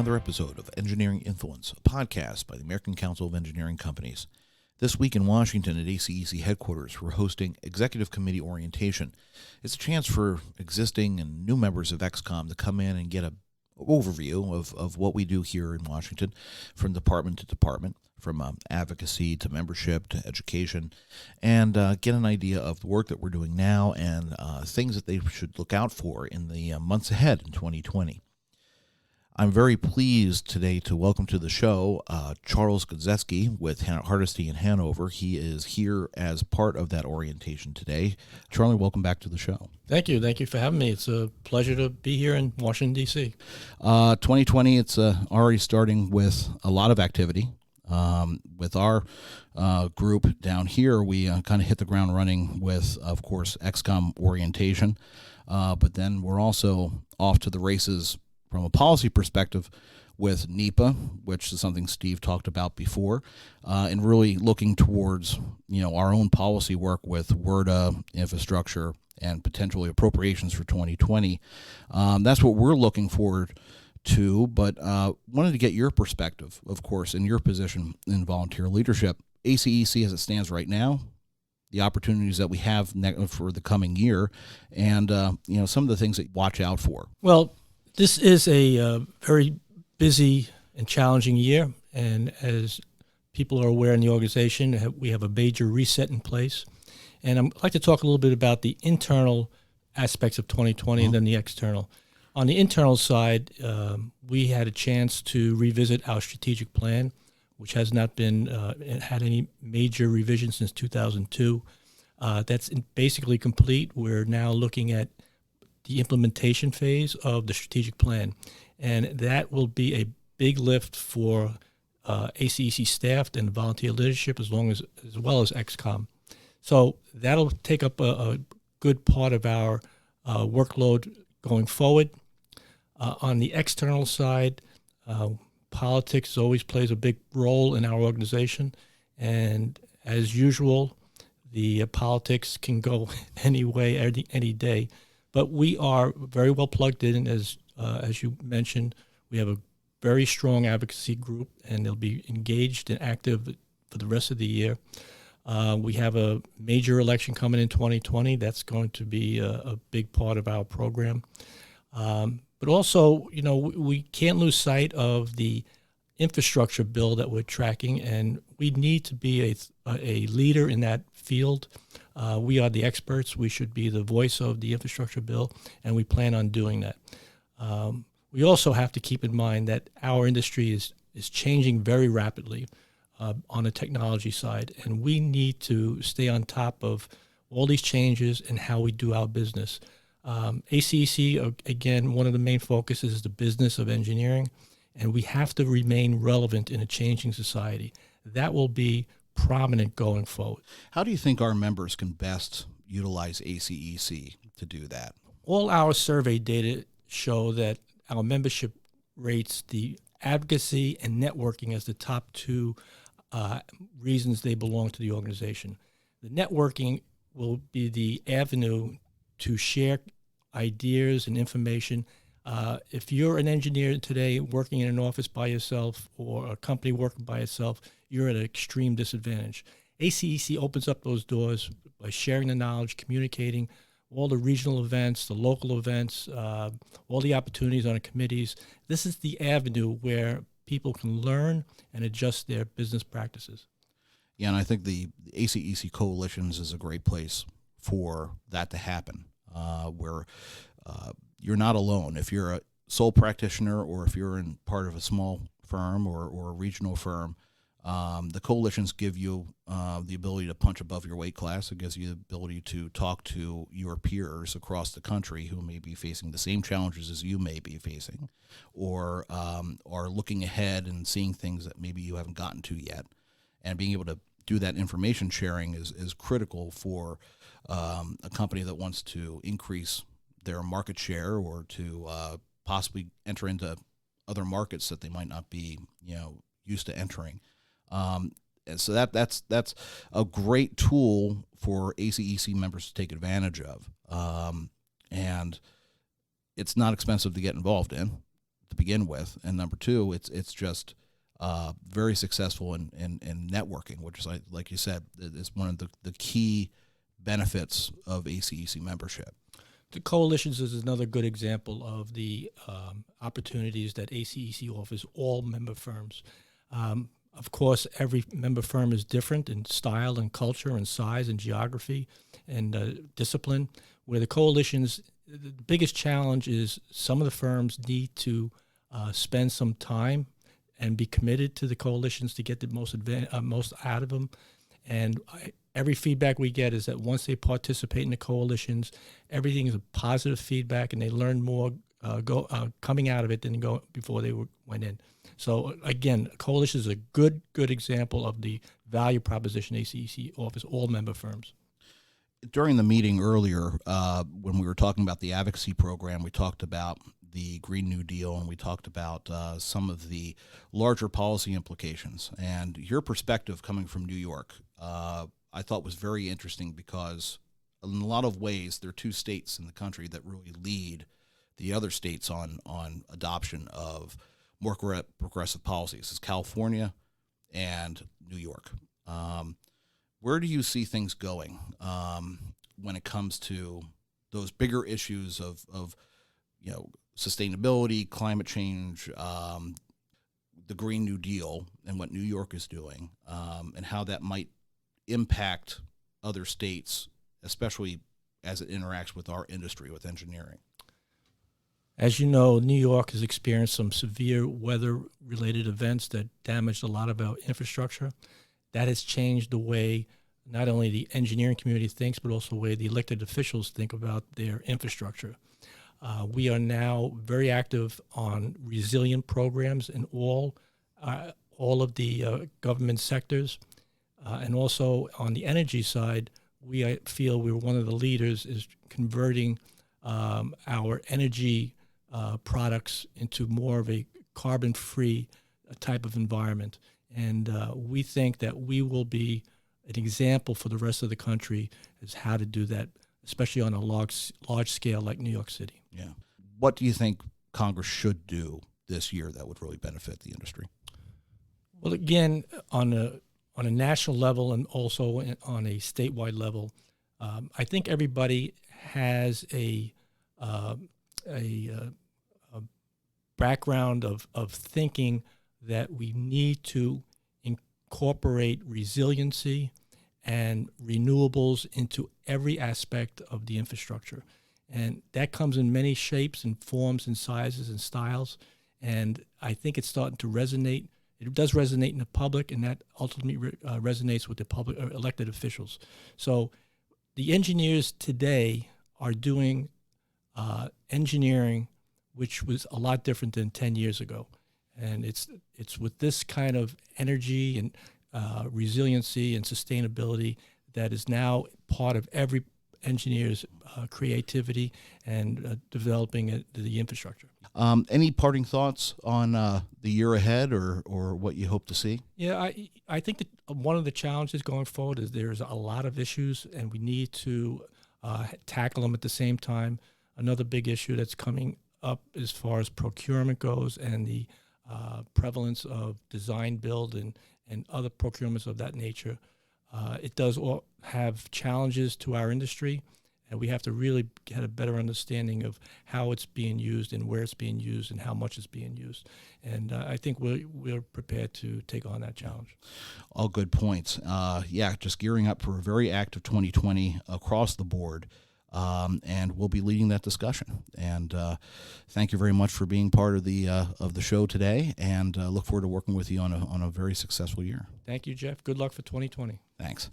another episode of Engineering Influence, a podcast by the American Council of Engineering Companies. This week in Washington at ACEC headquarters, we're hosting Executive Committee Orientation. It's a chance for existing and new members of ExCom to come in and get an overview of what we do here in Washington, from department to department, from advocacy to membership to education, and get an idea of the work that we're doing now and things that they should look out for in the months ahead in 2020. I'm very pleased today to welcome to the show Charles Gozdziewski with Hardesty and Hanover. He is here as part of that orientation today. Charlie, welcome back to the show. Thank you. Thank you for having me. It's a pleasure to be here in Washington, D.C. 2020, it's already starting with a lot of activity. With our group down here, we kind of hit the ground running with, of course, ExCom orientation. But then we're also off to the races from a policy perspective with NEPA, which is something Steve talked about before, and really looking towards, our own policy work with WRDA, infrastructure, and potentially appropriations for 2020. That's what we're looking forward to, but wanted to get your perspective, of course, in your position in volunteer leadership. ACEC as it stands right now, the opportunities that we have for the coming year, and some of the things that you watch out for. Well, this is a very busy and challenging year, and as people are aware in the organization, we have a major reset in place. And I'd like to talk a little bit about the internal aspects of 2020 and then the external. On the internal side, we had a chance to revisit our strategic plan, which has not been had any major revisions since 2002. That's basically complete. We're now looking at the implementation phase of the strategic plan, and that will be a big lift for ACEC staff and volunteer leadership as well as ExCom. So that'll take up a good part of our workload going forward. On the external side, politics always plays a big role in our organization, and as usual, the politics can go any way, any day. But we are very well plugged in, as you mentioned. We have a very strong advocacy group, and they'll be engaged and active for the rest of the year. We have a major election coming in 2020. That's going to be a big part of our program. But also, we can't lose sight of the infrastructure bill that we're tracking, and we need to be a leader in that field. We are the experts. We should be the voice of the infrastructure bill, and we plan on doing that. We also have to keep in mind that our industry is changing very rapidly on the technology side, and we need to stay on top of all these changes and how we do our business. ACEC, again, one of the main focuses is the business of engineering, and we have to remain relevant in a changing society. That will be prominent going forward. How do you think our members can best utilize ACEC to do that? All our survey data show that our membership rates the advocacy and networking as the top two reasons they belong to the organization. The networking will be the avenue to share ideas and information. If you're an engineer today working in an office by yourself or a company working by itself, you're at an extreme disadvantage. ACEC opens up those doors by sharing the knowledge, communicating all the regional events, the local events, all the opportunities on the committees. This is the avenue where people can learn and adjust their business practices. Yeah, and I think the ACEC coalitions is a great place for that to happen, where you're not alone. If you're a sole practitioner or if you're in part of a small firm or a regional firm, the coalitions give you the ability to punch above your weight class. It gives you the ability to talk to your peers across the country who may be facing the same challenges as you may be facing, or are looking ahead and seeing things that maybe you haven't gotten to yet. And being able to do that information sharing is critical for a company that wants to increase their market share or to possibly enter into other markets that they might not be used to entering. And so that's a great tool for ACEC members to take advantage of. And it's not expensive to get involved in. to begin with, and number two, it's just very successful in networking, which is, like you said, is one of the key benefits of ACEC membership. The coalitions is another good example of the opportunities that ACEC offers all member firms. Of course, every member firm is different in style and culture and size and geography and discipline, where the coalitions, the biggest challenge is some of the firms need to spend some time and be committed to the coalitions to get the most out of them. And every feedback we get is that once they participate in the coalitions, everything is a positive feedback, and they learn more coming out of it than before they went in. So again, coalition is a good example of the value proposition ACEC offers all member firms. During the meeting earlier, when we were talking about the advocacy program, we talked about the Green New Deal, and we talked about some of the larger policy implications. And your perspective coming from New York, I thought was very interesting, because in a lot of ways, there are two states in the country that really lead the other states on adoption of more progressive policies. It's California and New York. Where do you see things going when it comes to those bigger issues of sustainability, climate change, the Green New Deal, and what New York is doing, and how that might impact other states, especially as it interacts with our industry, with engineering? As you know, New York has experienced some severe weather-related events that damaged a lot of our infrastructure. That has changed the way not only the engineering community thinks, but also the way the elected officials think about their infrastructure. We are now very active on resilient programs in all of the government sectors. And also on the energy side, I feel we're one of the leaders is converting our energy products into more of a carbon-free type of environment. And we think that we will be an example for the rest of the country as how to do that, especially on a large scale like New York City. Yeah. What do you think Congress should do this year that would really benefit the industry? Well, again, on a national level and also on a statewide level, I think everybody has a background of thinking that we need to incorporate resiliency and renewables into every aspect of the infrastructure. And that comes in many shapes and forms and sizes and styles. And I think it's starting to resonate. It does resonate in the public, and that ultimately resonates with the public elected officials. So the engineers today are doing engineering, which was a lot different than 10 years ago. And it's with this kind of energy and resiliency and sustainability that is now part of every engineer's creativity and developing the infrastructure. Any parting thoughts on the year ahead or what you hope to see? Yeah, I think that one of the challenges going forward is there's a lot of issues, and we need to tackle them at the same time. Another big issue that's coming up as far as procurement goes and the prevalence of design build and other procurements of that nature. It does have challenges to our industry, and we have to really get a better understanding of how it's being used and where it's being used and how much it's being used. And I think we're prepared to take on that challenge. All good points. Just gearing up for a very active 2020 across the board. And we'll be leading that discussion. And thank you very much for being part of the show today, and look forward to working with you on a very successful year. Thank you, Jeff. Good luck for 2020. Thanks.